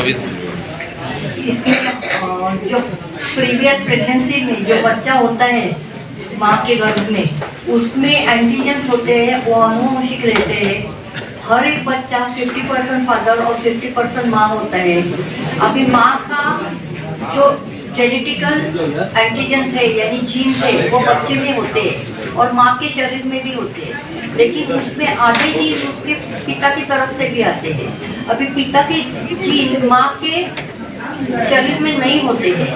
अभी इसके जो प्रीवियस प्रेगनेंसी में जो बच्चा होता है माँ के गर्भ में, उसमें एंटीजन्स होते हैं, वो अनुवंशिक रहते हैं। हर एक बच्चा 50% फादर और 50% माँ होता है। अभी माँ का जो जेनेटिकल एंटीजन्स है यानी जीन है वो बच्चे में होते हैं और माँ के शरीर में भी होते हैं, लेकिन उसमें आधे जीन उसके पिता की तरफ से भी आते हैं। अभी पिता के जीन माँ के शरीर में नहीं होते हैं,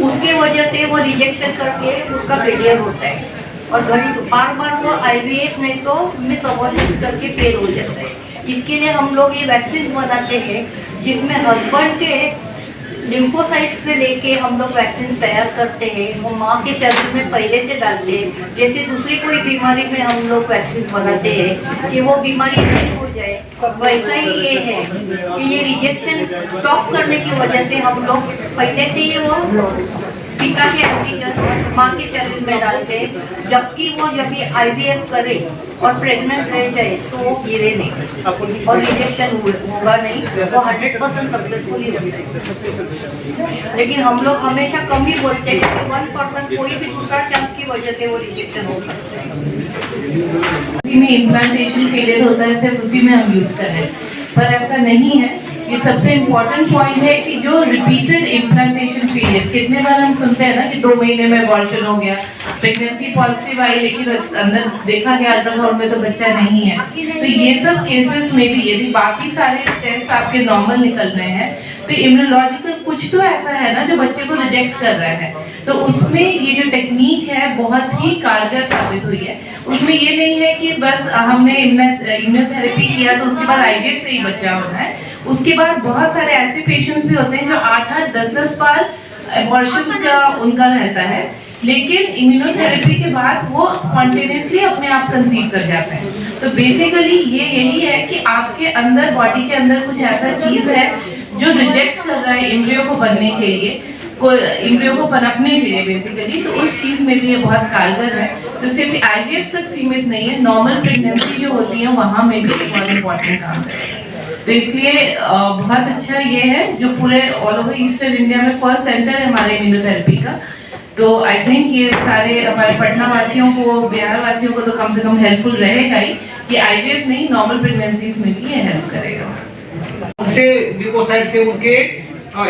उसके वजह से वो रिजेक्शन करके उसका फेलियर होता है और घड़ी बार बार वो IVF नहीं तो मिस अबॉर्शन करके फेल हो जाता है। इसके लिए हम लोग ये वैक्सीन बनाते हैं जिसमें हस्बैंड के लिम्फोसाइट्स से लेके हम लोग वैक्सीन तैयार करते हैं, वो माँ के शरीर में पहले से डालते हैं। जैसे दूसरी कोई बीमारी में हम लोग वैक्सीन बनाते हैं कि वो बीमारी नहीं हो जाए, वैसा ही ये है कि ये रिजेक्शन स्टॉप करने की वजह से हम लोग पहले से ही वो पिता के एंटीजन माँ के शरीर में डालते हैं, जबकि वो जब ये IVF करे और प्रेग्नेंट रह जाए तो वो गिरे नहीं और रिजेक्शन होगा नहीं, वो 100% सक्सेसफुली रहता है। लेकिन हम लोग हमेशा कम ही बोलते हैं कि 1% कोई भी दूसरा चांस की वजह से वो रिजेक्शन हो सकता है। उसी में इम्प्लांटेशन फेलियर होता है, सिर्फ उसी में हम यूज कर रहे हैं, पर ऐसा नहीं है। ये सबसे इम्पोर्टेंट पॉइंट है कि जो रिपीटेड इम्प्लांटेशन फेलियर, कितने बार हम सुनते हैं ना कि 2 महीने में अबॉर्शन हो गया, प्रेगनेंसी पॉजिटिव आई लेकिन अंदर देखा गया अल्ट्रासाउंड में तो बच्चा नहीं है। तो ये सब केसेस में भी यदि बाकी सारे टेस्ट आपके नॉर्मल निकल रहे हैं तो इम्यूनोलॉजिकल कुछ तो ऐसा है ना जो बच्चे को रिजेक्ट कर रहा है, तो उसमें ये जो टेक्निक है बहुत ही कारगर साबित हुई है। उसमें ये नहीं है कि बस हमने इम्यूनोथेरेपी किया तो उसके बाद IVF से ही बच्चा होना है। उसके बाद बहुत सारे ऐसे पेशेंट्स भी होते हैं जो 8-8, 10-10 बार अबॉर्शंस का उनका रहता है, लेकिन इम्यूनोथेरेपी के बाद वो स्पॉन्टेनियसली अपने आप कंसीव कर जाते हैं। तो बेसिकली ये यही है कि आपके अंदर, बॉडी के अंदर कुछ ऐसा चीज है जो रिजेक्ट कर रहा है एम्ब्रियो को बनने के लिए, एम्ब्रियो को पनपने के लिए बेसिकली, तो उस चीज में भी ये बहुत कारगर है। तो सिर्फ IVF तक सीमित नहीं है, नॉर्मल प्रेगनेंसी जो होती है वहाँ में भी बहुत इम्पोर्टेंट काम है। तो इसलिए बहुत अच्छा ये है जो पूरे ऑल ओवर ईस्टर्न इंडिया में फर्स्ट सेंटर है हमारे इम्यूनोथेरेपी का। तो आई थिंक ये सारे हमारे पटना वासियों को, बिहार वासियों को तो कम से कम हेल्पफुल रहेगा ही, कि IVF नहीं नॉर्मल प्रेगनेंसीज में भी ये हेल्प करेगा। उनसे ल्यूकोसाइट से उनके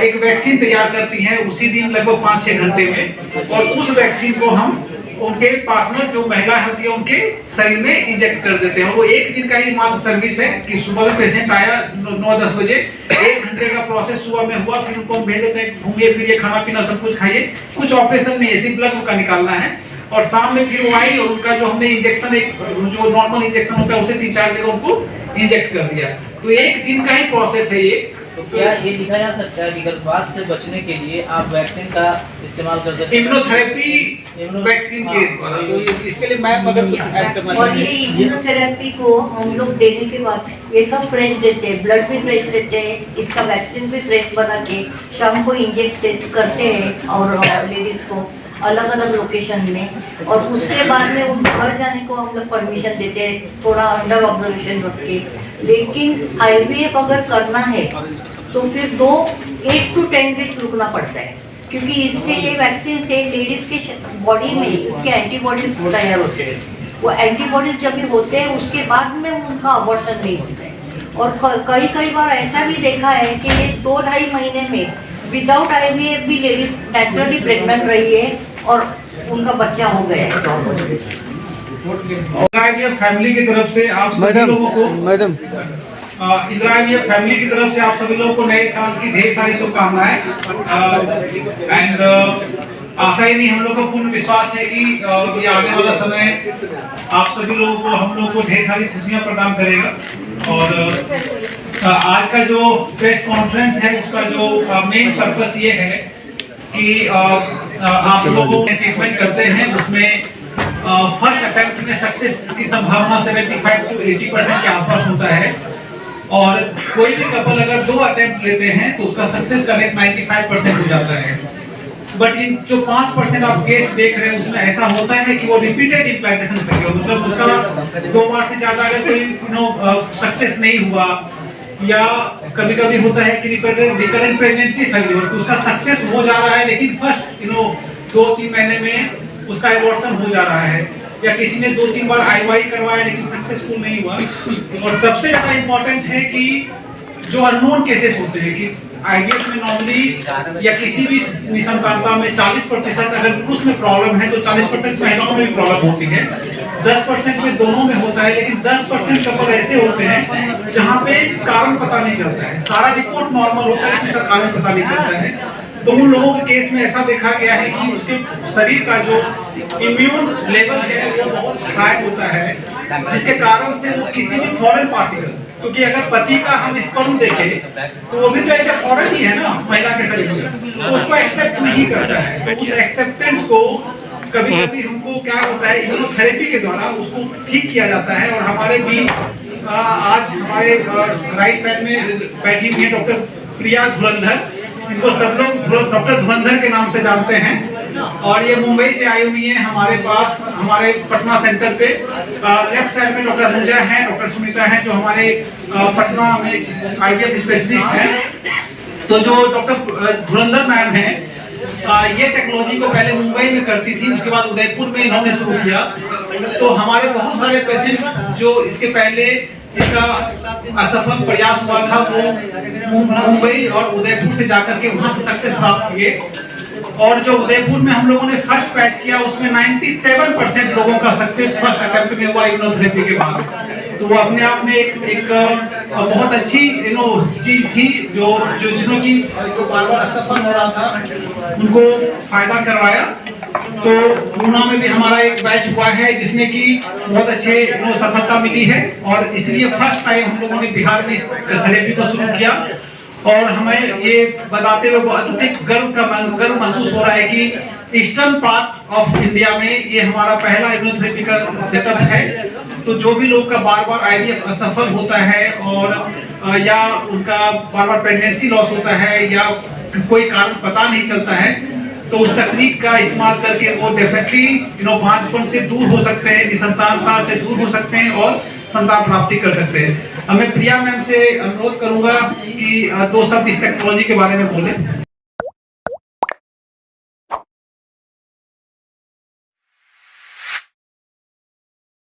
एक वैक्सीन तैयार करती हैं उसी दिन लगभग 5-6 घंटे में, और उस वैक्सीन को हम उनके पार्टनर जो महिला होती है उनके शरीर में इंजेक्ट कर देते हैं। और वो 1 दिन का ही मात्र सर्विस है कि सुबह में पेशेंट आया 9-10 बजे, 1 घंटे का प्रोसेस सुबह में हुआ, फिर उनको हम भेज देते हैं घूमिए फिरिए, खाना पीना सब कुछ खाइए, कुछ ऑपरेशन नहीं है, सिर्फ ब्लड का निकालना है। और शाम में फिर वो आई और उनका जो हमने इंजेक्शन, एक जो नॉर्मल इंजेक्शन होता है उसे 3-4 जगह उनको इंजेक्ट कर दिया। तो 1 दिन का ही प्रोसेस है ये। तो क्या ये लिखा जा सकता है कि गर्भपात से बचने के लिए आप वैक्सीन का इस्तेमाल कर सकते हैं? इम्यूनोथेरेपी वैक्सीन के द्वारा, तो इसके लिए मैं मदद ऐड करना और ये चाहिए। इम्यूनोथेरेपी को हम लोग देने के बाद ये सब फ्रेश देते हैं, ब्लड भी फ्रेश देते हैं, इसका वैक्सीन भी फ्रेश बना के शाम को इंजेक्ट करते हैं और लेडीज को अलग अलग लोकेशन में, और उसके बाद में उनको घर जाने को हम लोग परमिशन देते हैं थोड़ा अंडर ऑब्जर्वेशन रख के। लेकिन IVF अगर करना है तो फिर 8 to 10 वीक्स रुकना पड़ता है, क्योंकि इससे ये वैक्सीन से लेडीज के बॉडी में उसके एंटीबॉडीज तैयार होते हैं। वो एंटीबॉडीज जब भी होते हैं उसके बाद में उनका अबॉर्शन नहीं होता है। और कई बार ऐसा भी देखा है कि 2-2.5 महीने में विदाउट IVF भी लेडीज नेचुरली प्रेग्नेंट रही है और उनका बच्चा हो गया है। इंदिरा फैमिली की तरफ से आप सभी लोगों को, इंदिरा फैमिली की तरफ से आप सभी लोगों को नए साल की ढेर सारी शुभकामनाएं। एंड आशा ही नहीं, हम लोग को पूर्ण विश्वास है कि ये आने वाला समय आप सभी लोगों को, हम लोगों को ढेर सारी खुशियां प्रदान करेगा। और आज का जो प्रेस कॉन्फ्रेंस है उसका जो मेन पर्पस ये है कि आप लोगों ने ट्रीटमेंट करते हैं उसमें फर्स्ट अटेम्प्ट में सक्सेस की संभावना 75 to 80% के आसपास होता है, और कोई भी कपल अगर 2 अटेम्प्ट लेते हैं तो उसका सक्सेस का रेट 95% हो जाता है। बट इन जो 5% आप केस देख रहे हैं उसमें ऐसा होता है कि वो रिपीटेड इम्प्लांटेशन करके, मतलब उसका 2 बार से ज्यादा अगर कोई सक्सेस नहीं हुआ या कभी कभी होता है कि रिकरेंट प्रेगनेंसी फेल्योर, तो उसका सक्सेस हो जा रहा है लेकिन फर्स्ट 2-3 महीने में उसका एबॉर्शन हो जा रहा है, या किसी ने 2-3 बार IUI करवाया लेकिन सक्सेसफुल नहीं हुआ। और सबसे ज्यादा इंपॉर्टेंट है कि जो अननोन केसेस होते हैं कि IVF में नॉर्मली या किसी भी निसंतानता में 40% अगर पुरुष में प्रॉब्लम है तो 40% महिलाओं में भी प्रॉब्लम होती है, 10% में दोनों में होता है, लेकिन 10% कपल ऐसे होते हैं जहाँ पे कारण पता नहीं चलता है, सारा रिपोर्ट नॉर्मल होता है उसका कारण पता नहीं चलता है। तो उन लोगों के केस में ऐसा देखा गया है कि उसके शरीर का जो इम्यून लेवल है वो बहुत हाई होता है, जिसके कारण से वो किसी भी फॉरेन पार्टिकल, क्योंकि अगर पति का हम स्पर्म देखें तो वो भी तो एक फॉरेन ही है ना महिला के शरीर में, तो उसको एक्सेप्ट नहीं करता है। तो उस एक्सेप्टेंस को कभी कभी हमको क्या होता है इम्यूनोथेरेपी के द्वारा उसको ठीक किया जाता है। और हमारे भी आज हमारे राइट साइड में बैठी हुई है डॉक्टर प्रिया धुरंधर, इनको सब लोग डॉक्टर धुरंधर के नाम से जानते हैं, और ये मुंबई से आई हुई हैं हमारे पास, हमारे पटना सेंटर पे। लेफ्ट साइड में डॉक्टर अनुजा हैं, डॉक्टर सुनीता हैं जो हमारे पटना में IVF स्पेशलिस्ट हैं। तो जो डॉक्टर धुरंधर मैम हैं ये टेक्नोलॉजी को पहले मुंबई में करती थी, उसके बाद उदयपुर में इन्होंने शुरू किया। तो हमारे बहुत सारे पेशेंट जो इसके पहले इसका असफल प्रयास हुआ था वो मुंबई और उदयपुर से जाकर के वहां से सक्सेस प्राप्त किए। और जो उदयपुर में हम लोगों ने फर्स्ट पैच किया उसमें 97% लोगों का सक्सेस फर्स्ट अटेम्प्ट में हुआ इम्यूनोथेरेपी के बाद। तो वो अपने आप में एक बहुत अच्छी चीज थी जो जिसमें कि जो बार-बार असफल हो रहा था उनको फायदा करवाया। तो पूना में भी हमारा एक बैच हुआ है जिसमें कि बहुत अच्छे सफलता मिली है, और इसलिए फर्स्ट टाइम हम लोगों ने बिहार में इस थेरेपी को शुरू किया। और हमें ये बताते हुए बहुत अधिक गर्व महसूस हो रहा है कि ईस्टर्न पार्ट ऑफ इंडिया में ये हमारा पहला इम्यूनोथेरेपी का सेटअप है। तो जो भी लोग का बार-बार IVF असफल होता है और या उनका बार-बार प्रेगनेंसी लॉस होता है या कोई कारण पता नहीं चलता है, तो उस तकनीक का इस्तेमाल करके वो डेफिनेटली बांझपन से दूर हो सकते हैं, निसंतानता से दूर हो सकते हैं और संतान प्राप्ति कर सकते हैं। मैं प्रिया मैम से अनुरोध करूंगा कि 2 शब्द इस टेक्नोलॉजी के बारे में बोले।